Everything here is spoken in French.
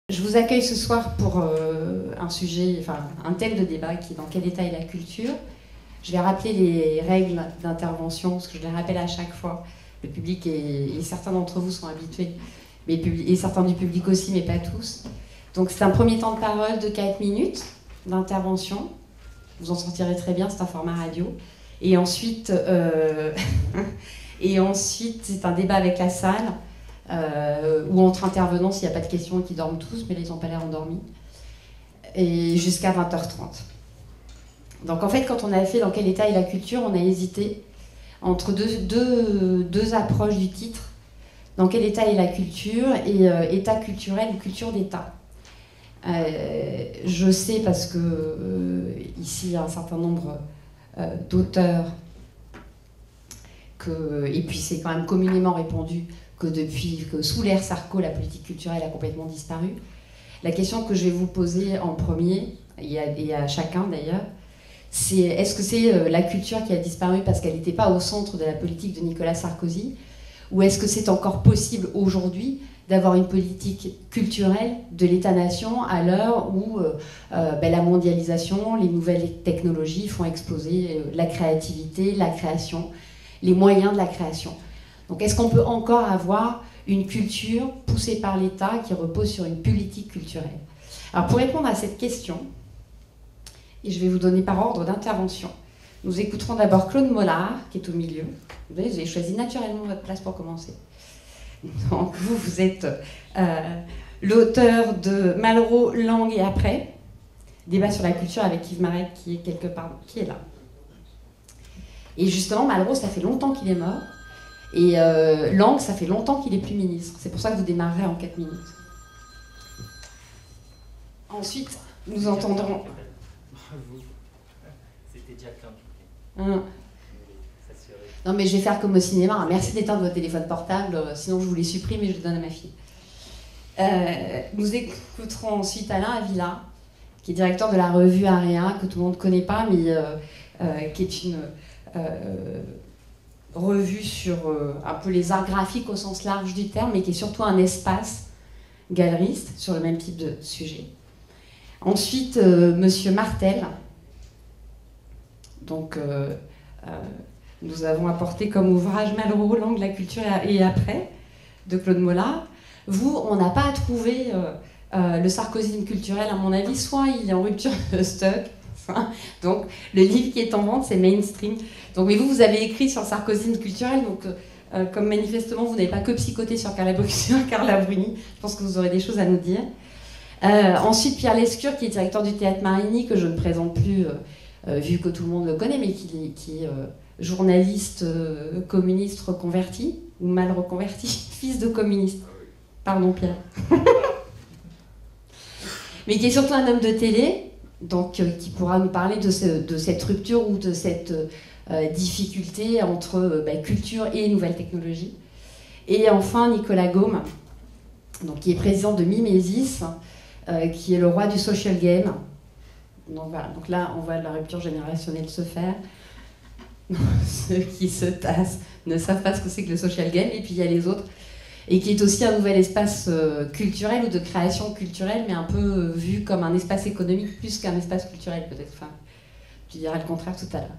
Je vous accueille ce soir pour un sujet, enfin un thème de débat qui est dans quel état est la culture. Je vais rappeler les règles d'intervention, parce que je les rappelle à chaque fois. Le public et certains d'entre vous sont habitués, mais, et certains du public aussi, mais pas tous. Donc c'est un premier temps de parole de 4 minutes d'intervention. Vous en sortirez très bien, c'est un format radio. Et ensuite, c'est un débat avec la salle. Ou entre intervenants s'il n'y a pas de questions et qu'ils dorment tous, mais là ils n'ont pas l'air endormis, et jusqu'à 20h30. Donc en fait, quand on a fait dans quel état est la culture, on a hésité entre deux approches du titre, dans quel état est la culture et état culturel ou culture d'état. Je sais parce que ici il y a un certain nombre d'auteurs et puis c'est quand même communément répandu que sous l'ère Sarko, la politique culturelle a complètement disparu. La question que je vais vous poser en premier, et à chacun d'ailleurs, c'est est-ce que c'est la culture qui a disparu parce qu'elle n'était pas au centre de la politique de Nicolas Sarkozy, ou est-ce que c'est encore possible aujourd'hui d'avoir une politique culturelle de l'État-nation à l'heure où la mondialisation, les nouvelles technologies font exploser la créativité, la création, les moyens de la création. Donc est-ce qu'on peut encore avoir une culture poussée par l'État qui repose sur une politique culturelle? Alors pour répondre à cette question, et je vais vous donner par ordre d'intervention, nous écouterons d'abord Claude Mollart, qui est au milieu. Vous voyez, vous avez choisi naturellement votre place pour commencer. Donc vous êtes l'auteur de Malraux, Langue et après, débat sur la culture avec Yves Marek qui est quelque part, qui est là. Et justement, Malraux, ça fait longtemps qu'il est mort. Et Langue, ça fait longtemps qu'il n'est plus ministre. C'est pour ça que vous démarrerez en 4 minutes. Ensuite, nous entendrons... C'était déjà plein. Non, mais je vais faire comme au cinéma. Merci d'éteindre votre téléphone portable, sinon je vous les supprime et je les donne à ma fille. Nous écouterons ensuite Alain Avila, qui est directeur de la revue Area, que tout le monde ne connaît pas, mais qui est une... revue sur un peu les arts graphiques au sens large du terme, mais qui est surtout un espace galeriste sur le même type de sujet. Ensuite, Monsieur Martel. Donc, nous avons apporté comme ouvrage Malraux, Langue, la culture et après, de Claude Mollart. Vous, on n'a pas trouvé le sarkozysme culturel, à mon avis, soit il est en rupture de stock. Donc, le livre qui est en vente, c'est Mainstream. Donc, mais vous avez écrit sur le sarkozysme culturel, donc comme manifestement vous n'avez pas que psychoté sur Carla Bruni, je pense que vous aurez des choses à nous dire. Ensuite, Pierre Lescure, qui est directeur du Théâtre Marigny, que je ne présente plus, vu que tout le monde le connaît, mais qui est journaliste communiste reconverti, ou mal reconverti, fils de communiste. Pardon, Pierre. Mais qui est surtout un homme de télé, donc qui pourra nous parler de cette rupture ou de cette difficulté entre culture et nouvelles technologies. Et enfin, Nicolas Gaume, donc, qui est président de Mimesis, qui est le roi du social game. Donc voilà, donc là, on voit la rupture générationnelle se faire. Ceux qui se tassent ne savent pas ce que c'est que le social game, et puis il y a les autres. Et qui est aussi un nouvel espace culturel ou de création culturelle, mais un peu vu comme un espace économique plus qu'un espace culturel peut-être. Enfin, je dirais le contraire tout à l'heure.